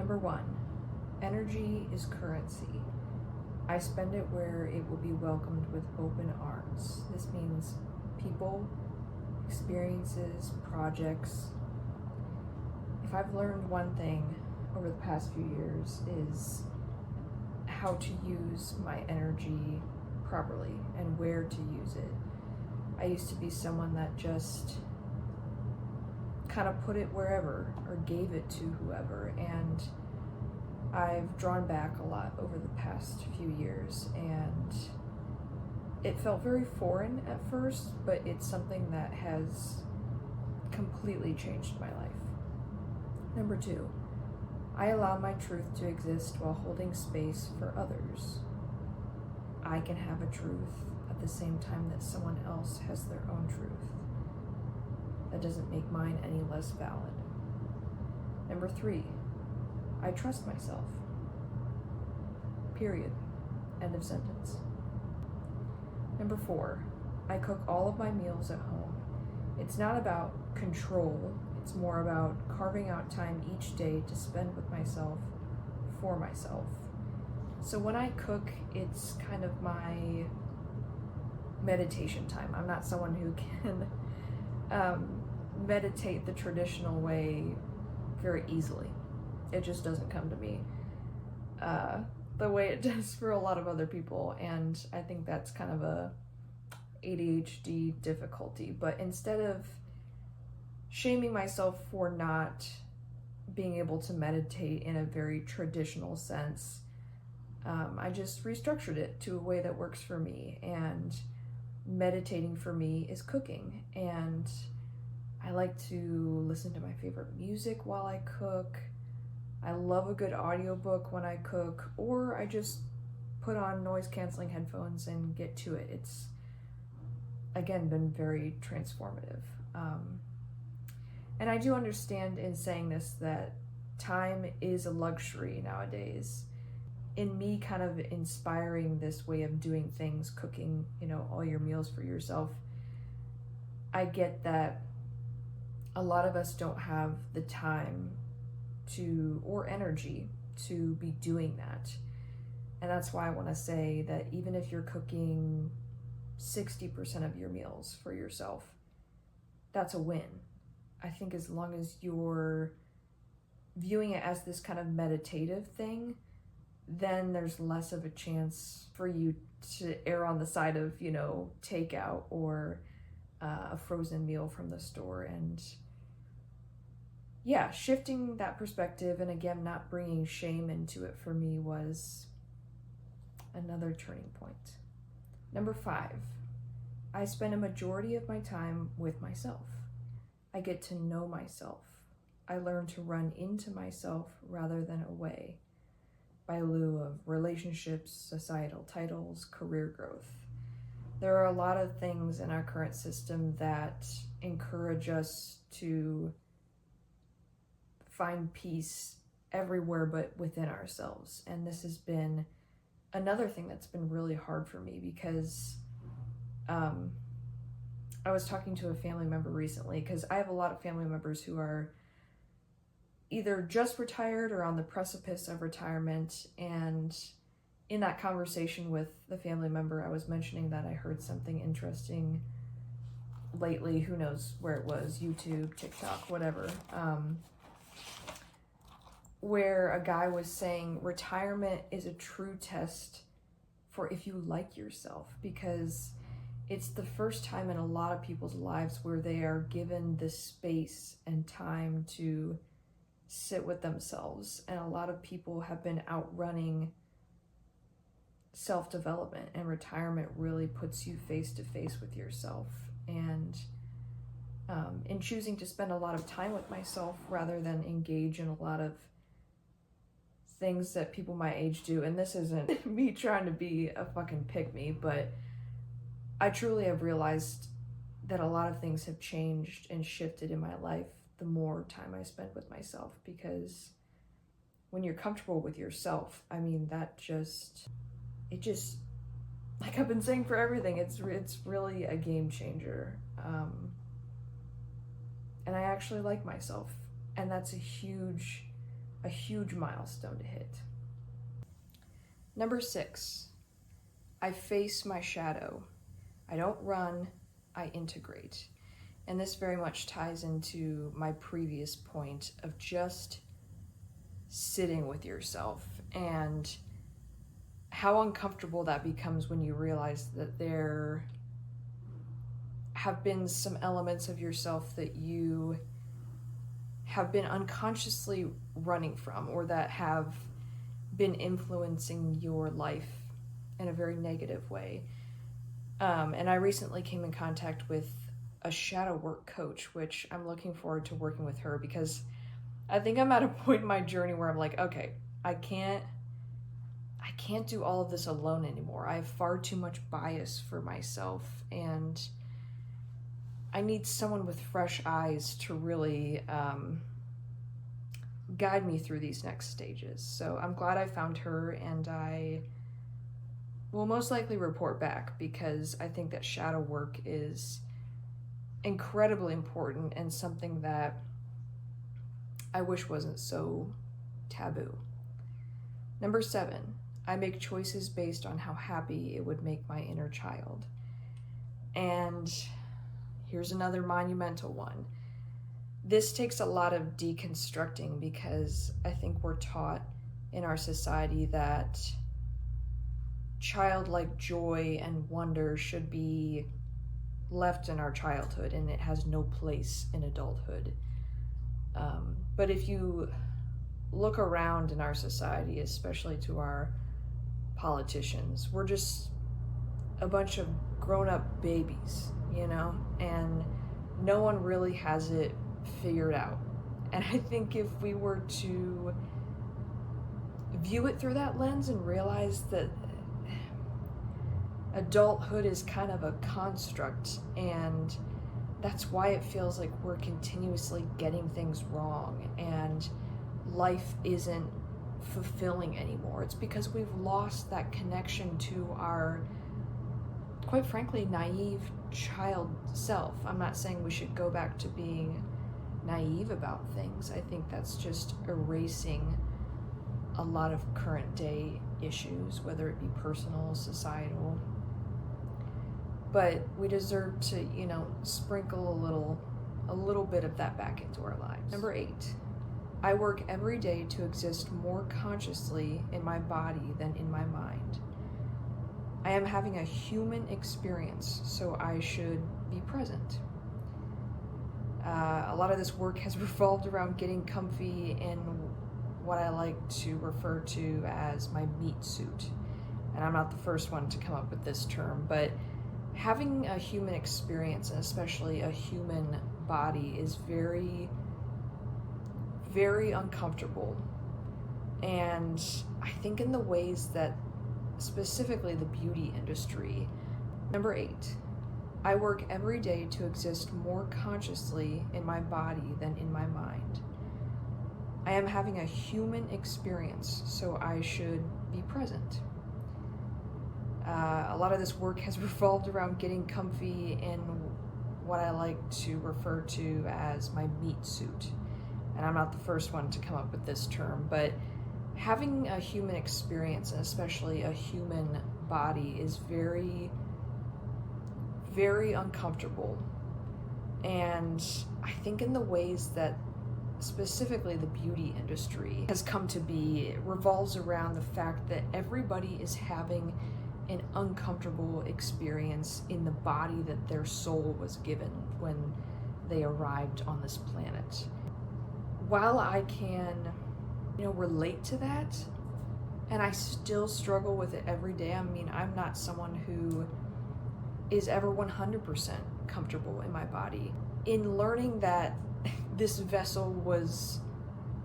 Number 1, energy is currency. I spend it where it will be welcomed with open arms. This means people, experiences, projects. If I've learned one thing over the past few years is how to use my energy properly and where to use it. I used to be someone that just kind of put it wherever or gave it to whoever, and I've drawn back a lot over the past few years, and it felt very foreign at first, but it's something that has completely changed my life. Number 2, I allow my truth to exist while holding space for others. I can have a truth at the same time that someone else has their own truth. That doesn't make mine any less valid. Number 3, I trust myself. Period. End of sentence. Number 4, I cook all of my meals at home. It's not about control, it's more about carving out time each day to spend with myself, for myself. So when I cook, it's kind of my meditation time. I'm not someone who can meditate the traditional way very easily. It just doesn't come to me the way it does for a lot of other people, and I think that's kind of a ADHD difficulty. But instead of shaming myself for not being able to meditate in a very traditional sense, I just restructured it to a way that works for me, and meditating for me is cooking, and I like to listen to my favorite music while I cook. I love a good audiobook when I cook, or I just put on noise-canceling headphones and get to it. It's, again, been very transformative. And I do understand in saying this that time is a luxury nowadays. In me kind of inspiring this way of doing things, cooking, all your meals for yourself, I get that a lot of us don't have the time or energy to be doing that. And that's why I want to say that even if you're cooking 60% of your meals for yourself, that's a win. I think as long as you're viewing it as this kind of meditative thing, then there's less of a chance for you to err on the side of, takeout or a frozen meal from the store. And yeah, shifting that perspective, and again, not bringing shame into it for me, was another turning point. Number 5, I spend a majority of my time with myself. I get to know myself. I learn to run into myself rather than away, by lieu of relationships, societal titles, career growth. There are a lot of things in our current system that encourage us to find peace everywhere but within ourselves. And this has been another thing that's been really hard for me, because I was talking to a family member recently, because I have a lot of family members who are either just retired or on the precipice of retirement. And in that conversation with the family member, I was mentioning that I heard something interesting lately, who knows where it was, YouTube, TikTok, whatever, where a guy was saying retirement is a true test for if you like yourself, because it's the first time in a lot of people's lives where they are given the space and time to sit with themselves. And a lot of people have been outrunning self-development, and retirement really puts you face to face with yourself. And in choosing to spend a lot of time with myself rather than engage in a lot of things that people my age do, and this isn't me trying to be a fucking pick-me, but I truly have realized that a lot of things have changed and shifted in my life the more time I spend with myself, because when you're comfortable with yourself, I mean, it just, like I've been saying for everything, it's really a game changer. And I actually like myself, and that's a huge a huge milestone to hit. Number 6, I face my shadow. I don't run, I integrate. And this very much ties into my previous point of just sitting with yourself and how uncomfortable that becomes when you realize that there have been some elements of yourself that you have been unconsciously running from, or that have been influencing your life in a very negative way. And I recently came in contact with a shadow work coach, which I'm looking forward to working with her, because I think I'm at a point in my journey where I'm like, okay, I can't do all of this alone anymore. I have far too much bias for myself, and I need someone with fresh eyes to really guide me through these next stages. So I'm glad I found her, and I will most likely report back, because I think that shadow work is incredibly important and something that I wish wasn't so taboo. Number 7, I make choices based on how happy it would make my inner child. And here's another monumental one. This takes a lot of deconstructing, because I think we're taught in our society that childlike joy and wonder should be left in our childhood, and it has no place in adulthood. But if you look around in our society, especially to our politicians, we're just a bunch of grown-up babies, and no one really has it figured out. And I think if we were to view it through that lens and realize that adulthood is kind of a construct, and that's why it feels like we're continuously getting things wrong and life isn't fulfilling anymore. It's because we've lost that connection to our, quite frankly, naive child self. I'm not saying we should go back to being naive about things. I think that's just erasing a lot of current day issues, whether it be personal, societal. But we deserve to, sprinkle a little bit of that back into our lives. Number 8, I work every day to exist more consciously in my body than in my mind. I am having a human experience, so I should be present. A lot of this work has revolved around getting comfy in what I like to refer to as my meat suit. And I'm not the first one to come up with this term, but having a human experience, and especially a human body, is very, very uncomfortable. And I think in the ways that specifically the beauty industry. Number 8, I work every day to exist more consciously in my body than in my mind. I am having a human experience, so I should be present. A lot of this work has revolved around getting comfy in what I like to refer to as my meat suit. And I'm not the first one to come up with this term, but having a human experience, and especially a human body, is very, very uncomfortable. And I think in the ways that specifically the beauty industry has come to be, it revolves around the fact that everybody is having an uncomfortable experience in the body that their soul was given when they arrived on this planet. While I can, relate to that, and I still struggle with it every day. I mean, I'm not someone who is ever 100% comfortable in my body. In learning that this vessel was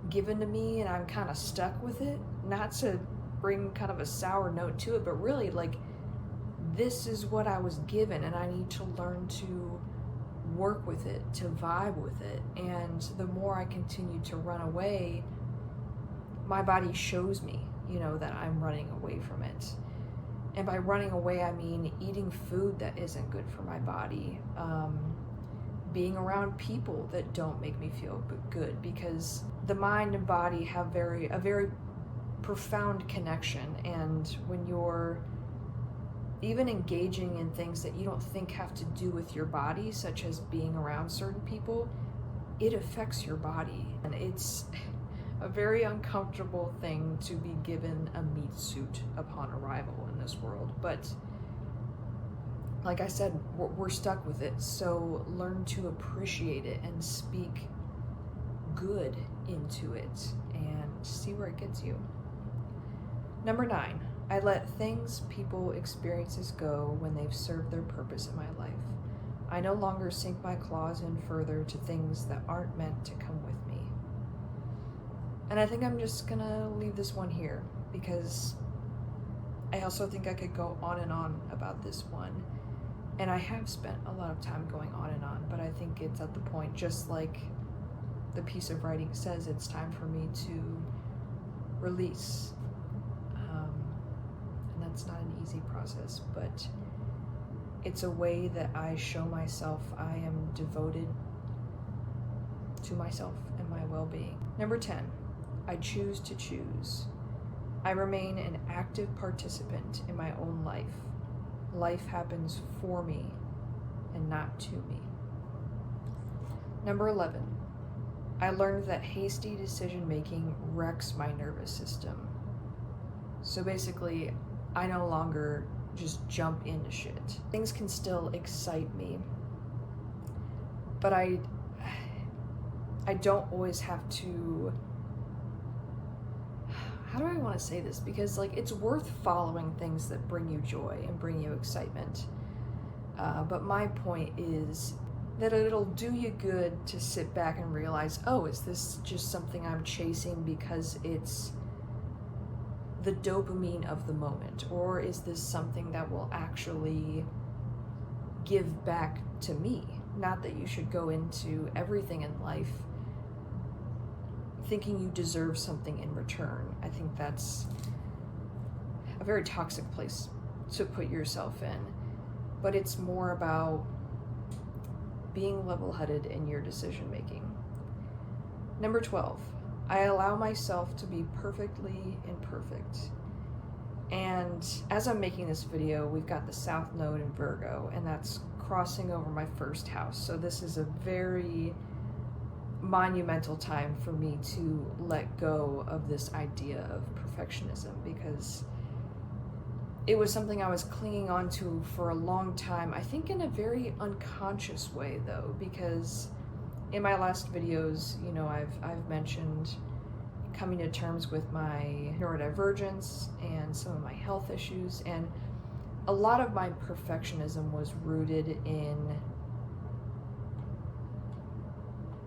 given to me and I'm kind of stuck with it, not to bring kind of a sour note to it, but really, this is what I was given, and I need to learn to work with it, to vibe with it. And the more I continue to run away, my body shows me, that I'm running away from it. And by running away, I mean eating food that isn't good for my body, being around people that don't make me feel good, because the mind and body have a very profound connection, and when you're even engaging in things that you don't think have to do with your body, such as being around certain people, it affects your body. And it's a very uncomfortable thing to be given a meat suit upon arrival in this world. But like I said, we're stuck with it. So learn to appreciate it and speak good into it and see where it gets you. Number 9, I let things, people, experiences go when they've served their purpose in my life. I no longer sink my claws in further to things that aren't meant to come with me. And I think I'm just gonna leave this one here, because I also think I could go on and on about this one. And I have spent a lot of time going on and on, but I think it's at the point, just like the piece of writing says, it's time for me to release. And that's not an easy process, but it's a way that I show myself I am devoted to myself and my well-being. Number 10, I choose to choose. I remain an active participant in my own life. Life happens for me and not to me. Number 11, I learned that hasty decision-making wrecks my nervous system. So basically, I no longer just jump into shit. Things can still excite me, but I don't always have to, how do I want to say this? Because like, it's worth following things that bring you joy and bring you excitement. But my point is that it'll do you good to sit back and realize, oh, is this just something I'm chasing because it's the dopamine of the moment, or is this something that will actually give back to me? Not that you should go into everything in life thinking you deserve something in return. I think that's a very toxic place to put yourself in, but it's more about being level-headed in your decision making. Number 12, I allow myself to be perfectly imperfect. And as I'm making this video, we've got the South Node in Virgo, and that's crossing over my first house. So this is a very monumental time for me to let go of this idea of perfectionism, because it was something I was clinging on to for a long time. I think in a very unconscious way though, because in my last videos, you know, I've mentioned coming to terms with my neurodivergence and some of my health issues, and a lot of my perfectionism was rooted in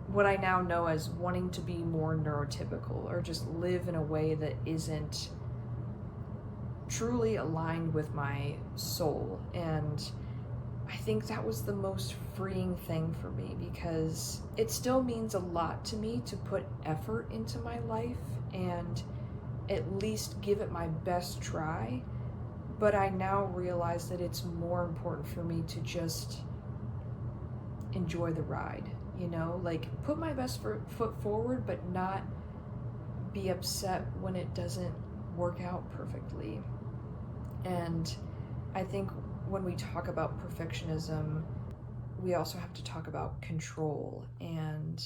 what I now know as wanting to be more neurotypical, or just live in a way that isn't truly aligned with my soul. And I think that was the most freeing thing for me, because it still means a lot to me to put effort into my life and at least give it my best try. But I now realize that it's more important for me to just enjoy the ride, you know, like put my best foot forward, but not be upset when it doesn't work out perfectly. And I think when we talk about perfectionism, we also have to talk about control, and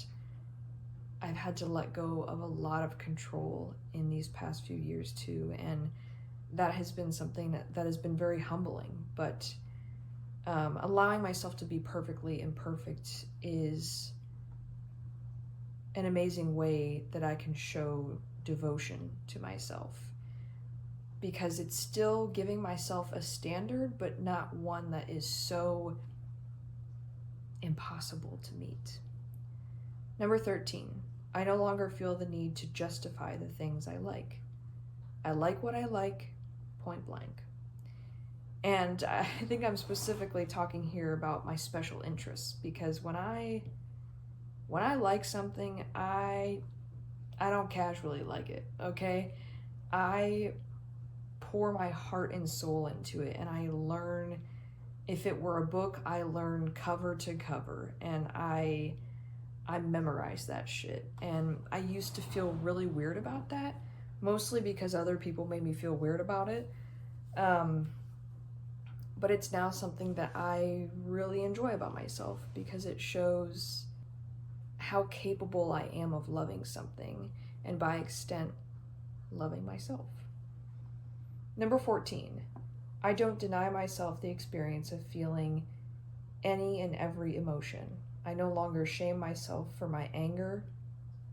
I've had to let go of a lot of control in these past few years too, and that has been something that has been very humbling. But allowing myself to be perfectly imperfect is an amazing way that I can show devotion to myself, because it's still giving myself a standard, but not one that is so impossible to meet. Number 13, I no longer feel the need to justify the things I like. I like what I like, point blank. And I think I'm specifically talking here about my special interests, because when I like something, I don't casually like it, okay? I pour my heart and soul into it, and I learn If it were a book, I learn cover to cover, and I memorize that shit. And I used to feel really weird about that, mostly because other people made me feel weird about it. But it's now something that I really enjoy about myself because it shows how capable I am of loving something, and by extent, loving myself. Number 14, I don't deny myself the experience of feeling any and every emotion. I no longer shame myself for my anger,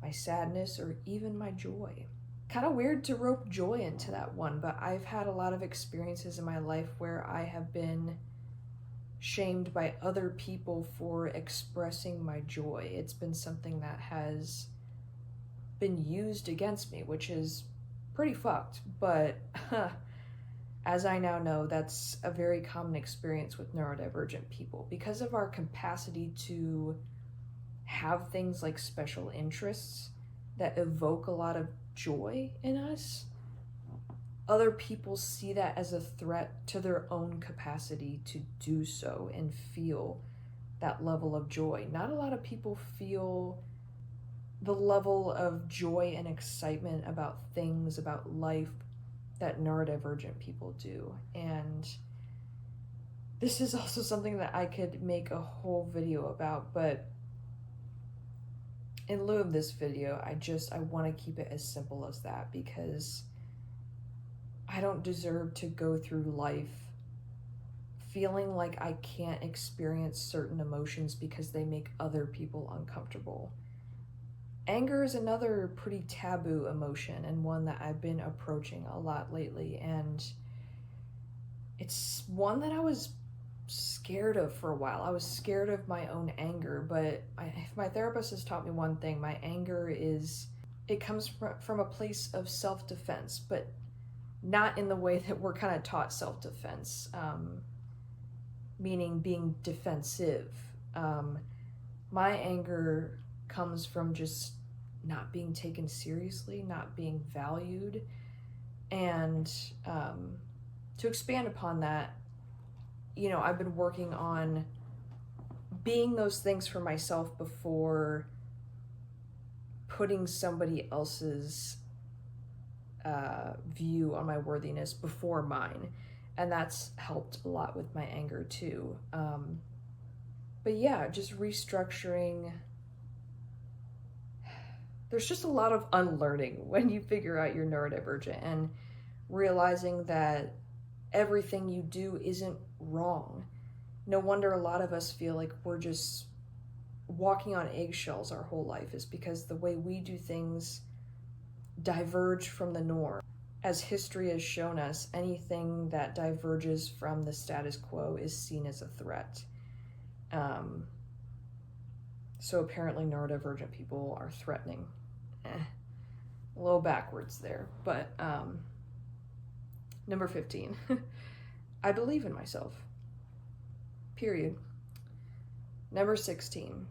my sadness, or even my joy. Kind of weird to rope joy into that one, but I've had a lot of experiences in my life where I have been shamed by other people for expressing my joy. It's been something that has been used against me, which is pretty fucked, but as I now know, that's a very common experience with neurodivergent people. Because of our capacity to have things like special interests that evoke a lot of joy in us, other people see that as a threat to their own capacity to do so and feel that level of joy. Not a lot of people feel the level of joy and excitement about things, about life, that neurodivergent people do. And this is also something that I could make a whole video about, but in lieu of this video, I want to keep it as simple as that, because I don't deserve to go through life feeling like I can't experience certain emotions because they make other people uncomfortable. Anger is another pretty taboo emotion, and one that I've been approaching a lot lately, and it's one that I was scared of for a while. I was scared of my own anger, but if my therapist has taught me one thing, my anger it comes from a place of self-defense, but not in the way that we're kind of taught self-defense, meaning being defensive. My anger comes from just not being taken seriously, not being valued. And to expand upon that, I've been working on being those things for myself before putting somebody else's view on my worthiness before mine. And that's helped a lot with my anger too. But yeah, just restructuring. There's just a lot of unlearning when you figure out you're neurodivergent, and realizing that everything you do isn't wrong. No wonder a lot of us feel like we're just walking on eggshells our whole life, is because the way we do things diverge from the norm. As history has shown us, anything that diverges from the status quo is seen as a threat. So apparently neurodivergent people are threatening. A little backwards there. But number 15, I believe in myself. Period. Number 16,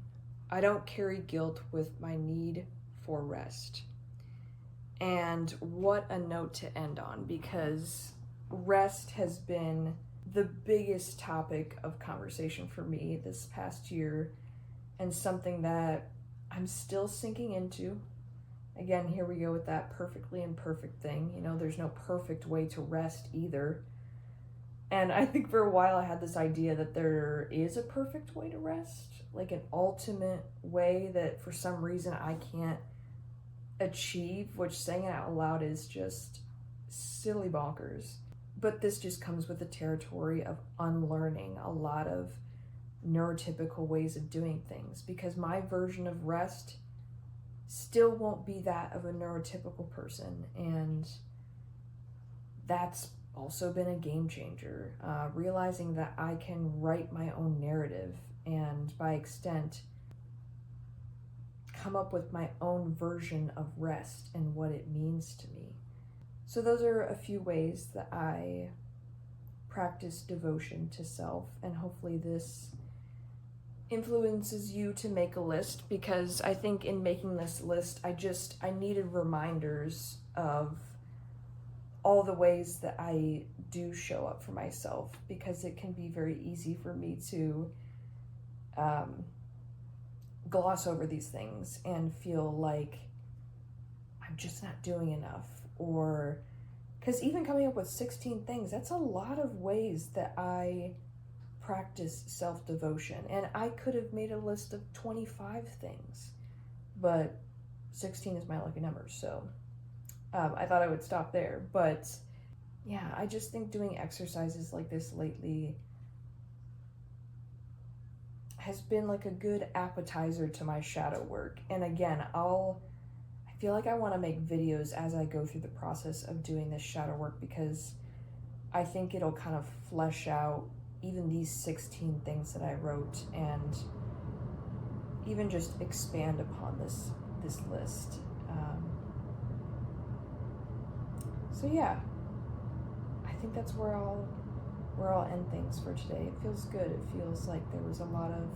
I don't carry guilt with my need for rest. And what a note to end on, because rest has been the biggest topic of conversation for me this past year, and something that I'm still sinking into. Again, here we go with that perfectly imperfect thing. There's no perfect way to rest either. And I think for a while I had this idea that there is a perfect way to rest, like an ultimate way that for some reason I can't achieve, which, saying it out loud, is just silly bonkers. But this just comes with the territory of unlearning a lot of neurotypical ways of doing things, because my version of rest still won't be that of a neurotypical person, and that's also been a game changer. Realizing that I can write my own narrative, and by extent come up with my own version of rest and what it means to me. So those are a few ways that I practice devotion to self, and hopefully this influences you to make a list, because I think in making this list, I needed reminders of all the ways that I do show up for myself, because it can be very easy for me to gloss over these things and feel like I'm just not doing enough. Or because even coming up with 16 things, that's a lot of ways that I practice self-devotion, and I could have made a list of 25 things, but 16 is my lucky number, so I thought I would stop there. But yeah, I just think doing exercises like this lately has been like a good appetizer to my shadow work. And again, I feel like I want to make videos as I go through the process of doing this shadow work, because I think it'll kind of flesh out even these 16 things that I wrote, and even just expand upon this list. So yeah, I think that's where I'll end things for today. It feels good. It feels like there was a lot of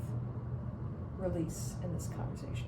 release in this conversation.